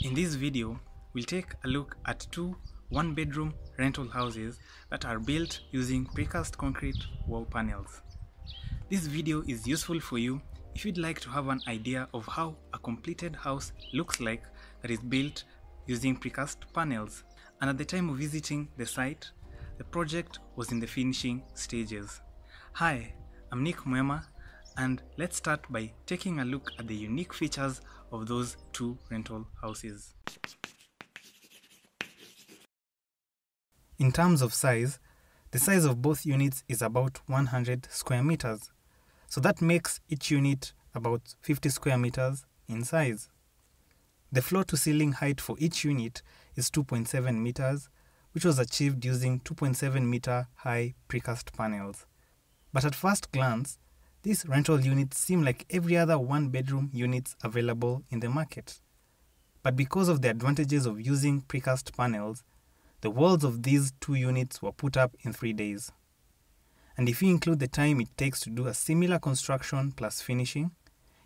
In this video, we'll take a look at two one-bedroom rental houses that are built using precast concrete wall panels. This video is useful for you if you'd like to have an idea of how a completed house looks like that is built using precast panels. And at the time of visiting the site, the project was in the finishing stages. Hi, I'm Muema, and let's start by taking a look at the unique features of those two rental houses. In terms of size, the size of both units is about 100 square meters. So that makes each unit about 50 square meters in size. The floor to ceiling height for each unit is 2.7 meters, which was achieved using 2.7 meter high precast panels. But at first glance, these rental units seem like every other one-bedroom units available in the market. But because of the advantages of using precast panels, the walls of these two units were put up in 3 days. And if you include the time it takes to do a similar construction plus finishing,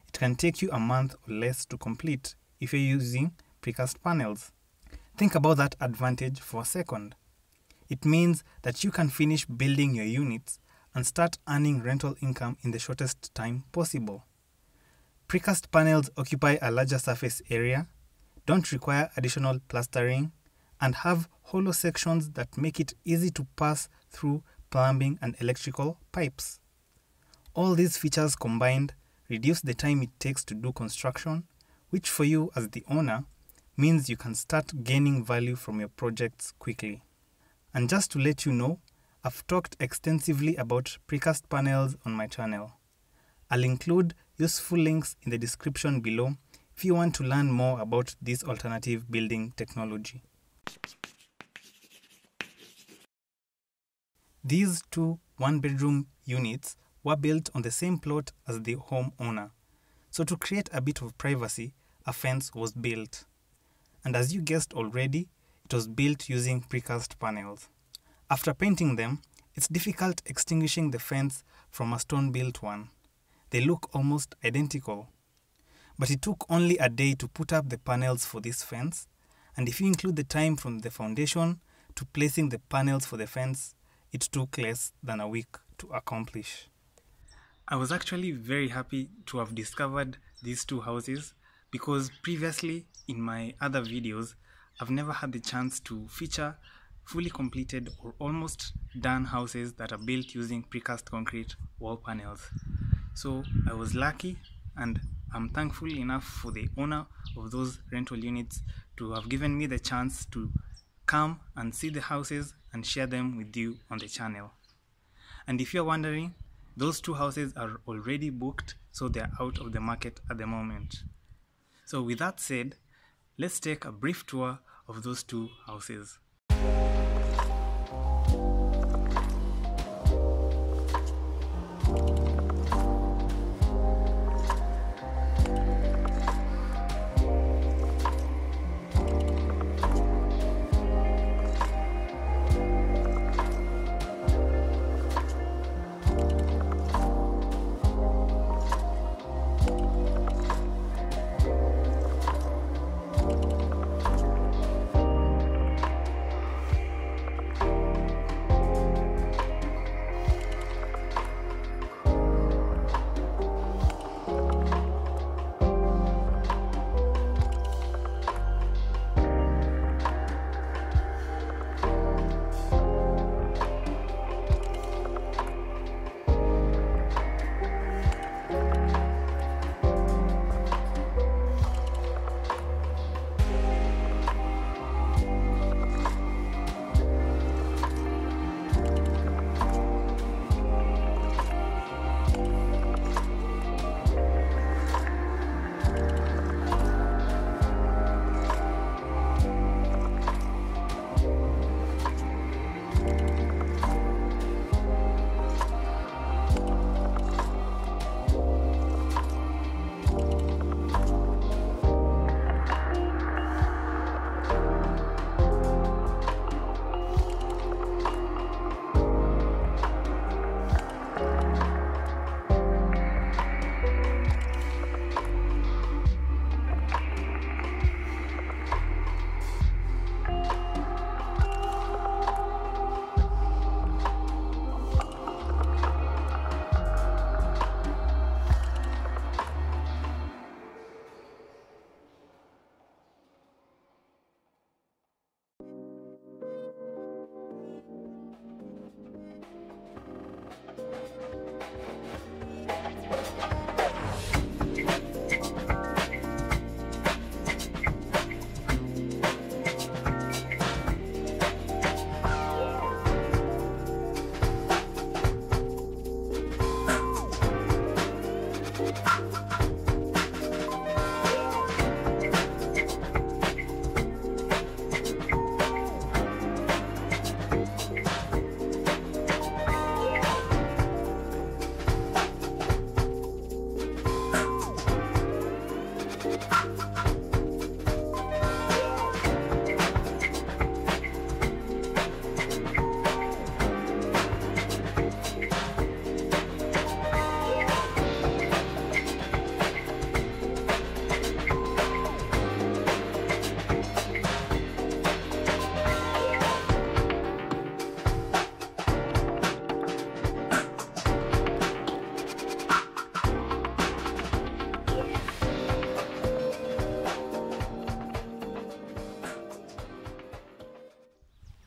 it can take you a month or less to complete if you're using precast panels. Think about that advantage for a second. It means that you can finish building your units and start earning rental income in the shortest time possible. Precast panels occupy a larger surface area, don't require additional plastering, and have hollow sections that make it easy to pass through plumbing and electrical pipes. All these features combined reduce the time it takes to do construction, which for you as the owner means you can start gaining value from your projects quickly. And just to let you know, I've talked extensively about precast panels on my channel. I'll include useful links in the description below if you want to learn more about this alternative building technology. These two one-bedroom units were built on the same plot as the homeowner. So to create a bit of privacy, a fence was built. And as you guessed already, it was built using precast panels. After painting them, it's difficult extinguishing the fence from a stone-built one. They look almost identical. But it took only a day to put up the panels for this fence, and if you include the time from the foundation to placing the panels for the fence, it took less than a week to accomplish. I was actually very happy to have discovered these two houses because previously in my other videos, I've never had the chance to feature fully completed or almost done houses that are built using precast concrete wall panels. So I was lucky, and I'm thankful enough for the owner of those rental units to have given me the chance to come and see the houses and share them with you on the channel. And if you're wondering, those two houses are already booked, so they're out of the market at the moment. So with that said, let's take a brief tour of those two houses.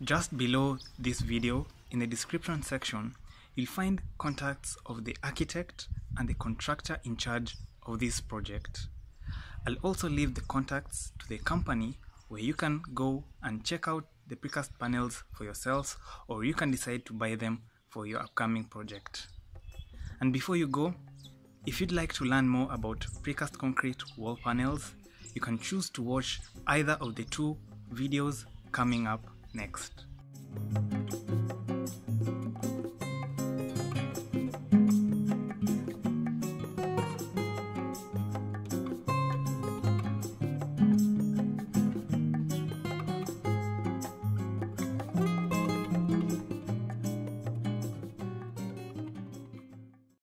Just below this video, in the description section, you'll find contacts of the architect and the contractor in charge of this project. I'll also leave the contacts to the company where you can go and check out the precast panels for yourselves, or you can decide to buy them for your upcoming project. And before you go, if you'd like to learn more about precast concrete wall panels, you can choose to watch either of the two videos coming up next.